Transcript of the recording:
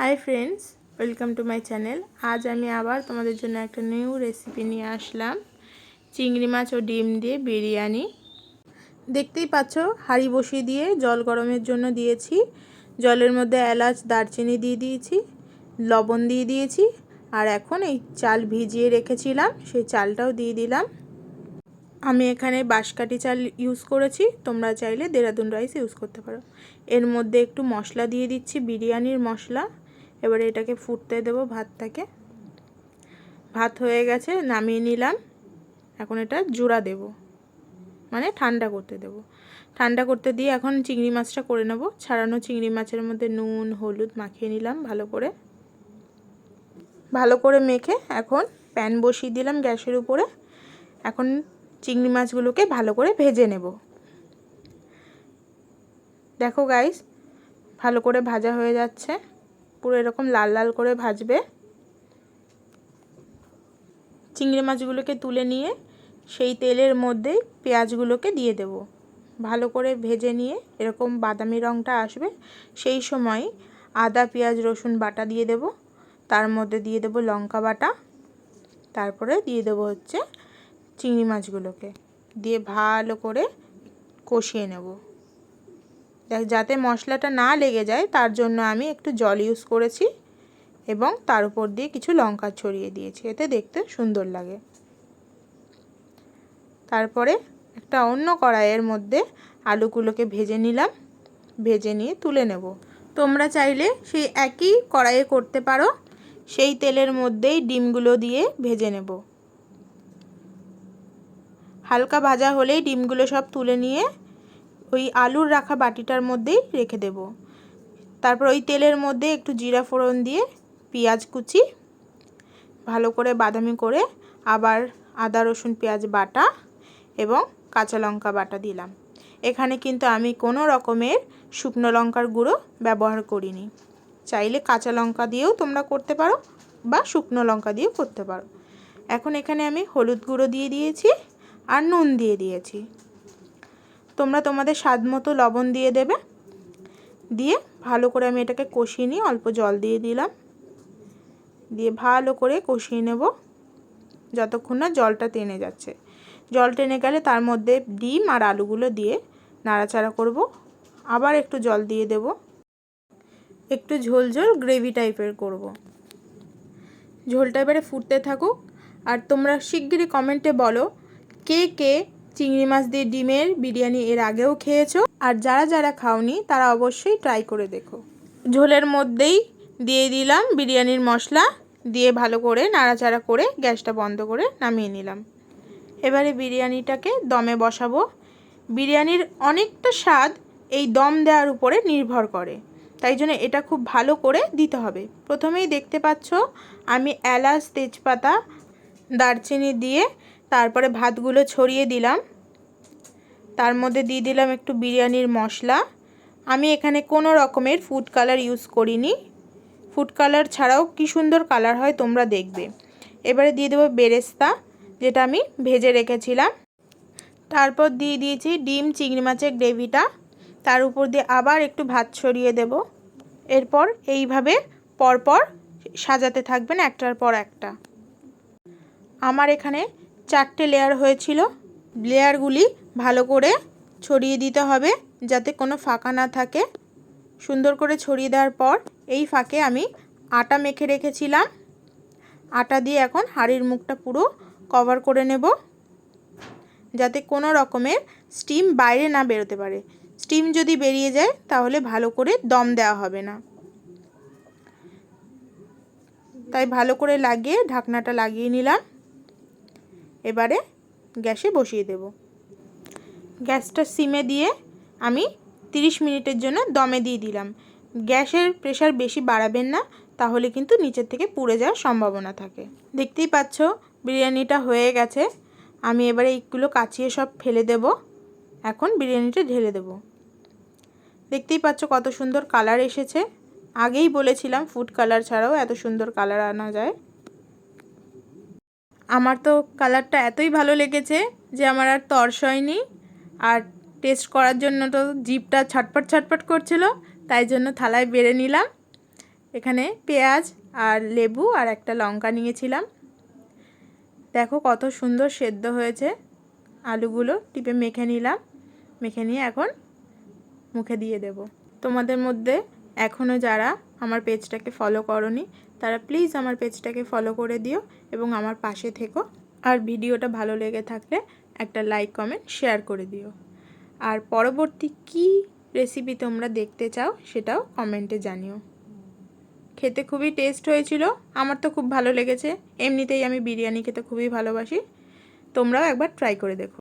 High friends welcome to my channel. आज आमी आबार तोमादेर जोन्नो एकटा निउ रेसिपि निये आसलाम चिंगड़ी माछ और डिम दिए बिरियानी। देखतेई पाच्छो हाड़ी बसिए दिए जल गरमेर जोन्नो दिएछि। जलेर मध्य एलाच दारचिनी दिए दिएछि, लबण दिए दिएछि और एखन एई चाल भिजिए रेखेछिलाम सेई चालटाओ दिए दिलाम। आमी एखाने बाँशकाठी चाल यूज करेछि, तोमरा चाइले देहरादून राइस यूज करते पारो। एर मध्य एकटू मशला दिए दिচ্ছি बिरियानिर मशला। এবারে এটাকে ফুটতে দেব ভাতটাকে। ভাত হয়ে গেছে, নামিয়ে নিলাম। এখন এটা জোড়া দেব, মানে ঠান্ডা করতে দেব। ঠান্ডা করতে দিয়ে এখন চিংড়ি মাছটা করে নেব। ছাড়ানো চিংড়ি মাছের মধ্যে নুন হলুদ মাখিয়ে নিলাম ভালো করে মেখে এখন প্যান বসিয়ে দিলাম গ্যাসের উপরে। এখন চিংড়ি মাছগুলোকে ভালো করে ভেজে নেব। দেখো গাইস, ভালো করে ভাজা হয়ে যাচ্ছে, পুরো এরকম লাল লাল করে ভাজবে। চিংড়ি মাছগুলোকে তুলে নিয়ে সেই তেলের মধ্যে পেঁয়াজগুলোকে দিয়ে দেব। ভালো করে ভেজে নিয়ে এরকম বাদামি রঙটা আসবে, সেই সময় আদা পেঁয়াজ রসুন বাটা দিয়ে দেব। তার মধ্যে দিয়ে দেব লঙ্কা বাটা, তারপরে দিয়ে দেব হচ্ছে চিংড়ি মাছগুলোকে দিয়ে ভালো করে কষিয়ে নেব। যাতে মশলাটা না লেগে যায় তার জন্য আমি একটু জল ইউজ করেছি এবং তার উপর দিয়ে কিছু লঙ্কা ছড়িয়ে দিয়েছি, এতে দেখতে সুন্দর লাগে। তারপরে একটা অন্য কড়াইয়ের মধ্যে আলুগুলোকে ভেজে নিলাম, ভেজে নিয়ে তুলে নেব। তোমরা চাইলে সেই একই কড়াইয়ে করতে পারো। সেই তেলের মধ্যেই ডিমগুলো দিয়ে ভেজে নেব। হালকা ভাজা হলেই ডিমগুলো সব তুলে নিয়ে ওই আলুর রাখা বাটিটার মধ্যেই রেখে দেব। তারপর ওই তেলের মধ্যে একটু জিরা ফোড়ন দিয়ে পেঁয়াজ কুচি ভালো করে বাদামি করে আবার আদা রসুন পেঁয়াজ বাটা এবং কাঁচা লঙ্কা বাটা দিলাম। এখানে কিন্তু আমি কোনো রকমের শুকনো লঙ্কার গুঁড়ো ব্যবহার করিনি। চাইলে কাঁচা লঙ্কা দিয়েও তোমরা করতে পারো বা শুকনো লঙ্কা দিয়েও করতে পারো। এখন এখানে আমি হলুদ গুঁড়ো দিয়ে দিয়েছি আর নুন দিয়ে দিয়েছি। তোমরা তোমাদের স্বাদ মতো লবণ দিয়ে দেবে। দিয়ে ভালো করে আমি এটাকে কষিয়ে নিয়ে অল্প জল দিয়ে দিলাম, দিয়ে ভালো করে কষিয়ে নেব যতক্ষণ না জলটা টেনে যাচ্ছে। জল টেনে গেলে তার মধ্যে ডিম আর আলুগুলো দিয়ে নাড়াচাড়া করব। আবার একটু জল দিয়ে দেব, একটু ঝোল ঝোল গ্রেভি টাইপের করব। ঝোলটা এবারে ফুটতে থাকুক। আর তোমরা শিগগিরই কমেন্টে বলো কে কে চিংড়ি মাছ দিয়ে ডিমের বিরিয়ানি এর আগেও খেয়েছো, আর যারা যারা খাওনি তারা অবশ্যই ট্রাই করে দেখো। ঝোলের মধ্যেই দিয়ে দিলাম বিরিয়ানির মশলা, দিয়ে ভালো করে নাড়াচাড়া করে গ্যাসটা বন্ধ করে নামিয়ে নিলাম। এবারে বিরিয়ানিটাকে দমে বসাবো। বিরিয়ানির অনেকটা স্বাদ এই দম দেওয়ার উপরে নির্ভর করে, তাই জন্য এটা খুব ভালো করে দিতে হবে। প্রথমেই দেখতে পাচ্ছ আমি এলাচ তেজপাতা দারচিনি দিয়ে তারপরে ভাতগুলো ছড়িয়ে দিলাম। তার মধ্যে দিয়ে দিলাম একটু বিরিয়ানির মশলা। আমি এখানে কোনো রকমের ফুড কালার ইউজ করিনি। ফুড কালার ছাড়াও কি সুন্দর কালার হয় তোমরা দেখবে। এবারে দিয়ে দেবো বেরেস্তা, যেটা আমি ভেজে রেখেছিলাম। তারপর দিয়ে দিয়েছি ডিম চিংড়ি মাছের গ্রেভিটা, তার উপর দিয়ে আবার একটু ভাত ছড়িয়ে দেব। এরপর এইভাবে পরপর সাজাতে থাকবেন একটার পর একটা। আমার এখানে 4টে লেয়ার হয়েছিল। লেয়ারগুলি ভালো করে ছড়িয়ে দিতে হবে যাতে কোনো ফাঁকা না থাকে। সুন্দর করে ছড়িয়ে দেওয়ার পর এই ফাঁকে আমি আটা মেখে রেখেছিলাম। আটা দিয়ে এখন হাঁড়ির মুখটা পুরো কভার করে নেব যাতে কোনো রকমের স্টিম বাইরে না বেরোতে পারে। স্টিম যদি বেরিয়ে যায় তাহলে ভালো করে দম দেওয়া হবে না। তাই ভালো করে লাগিয়ে ঢাকনাটা লাগিয়ে নিলাম। এবারে গ্যাসে বসিয়ে দেব। গ্যাসটা সিমে দিয়ে আমি 30 মিনিটের জন্য দমে দিয়ে দিলাম। গ্যাসের প্রেশার বেশি বাড়াবেন না, তাহলে কিন্তু নিচের থেকে পুড়ে যাওয়ার সম্ভাবনা থাকে। দেখতেই পাচ্ছ বিরিয়ানিটা হয়ে গেছে। আমি এবারে এইগুলো কাচিয়ে সব ফেলে দেব। এখন বিরিয়ানিটা ঢেলে দেব। দেখতেই পাচ্ছ কত সুন্দর কালার এসেছে। আগেই বলেছিলাম ফুড কালার ছাড়াও এত সুন্দর কালার আনা যায়। আমার তো কালারটা এতই ভালো লেগেছে যে আমার আর তর্স হয়নি। আর টেস্ট করার জন্য তো জিভটা ছটপট ছটপট করছিল, তাই জন্য থালায় বেড়ে নিলাম। এখানে পেঁয়াজ আর লেবু আর একটা লঙ্কা নিয়েছিলাম। দেখো কত সুন্দর সেদ্ধ হয়েছে। আলুগুলো টিপে মেখে নিলাম। মেখে নিয়ে এখন মুখে দিয়ে দেব। তোমাদের মধ্যে এখনও যারা আমার পেজটাকে ফলো করোনি তারা প্লিজ আমার পেজটাকে ফলো করে দিও এবং আমার পাশে থেকো। আর ভিডিওটা ভালো লেগে থাকলে একটা লাইক কমেন্ট শেয়ার করে দিও। আর পরবর্তী কী রেসিপি তোমরা দেখতে চাও সেটাও কমেন্টে জানিও। খেতে খুবই টেস্ট হয়েছিল, আমার তো খুব ভালো লেগেছে। এমনিতেই আমি বিরিয়ানি খেতে খুবই ভালোবাসি। তোমরাও একবার ট্রাই করে দেখো।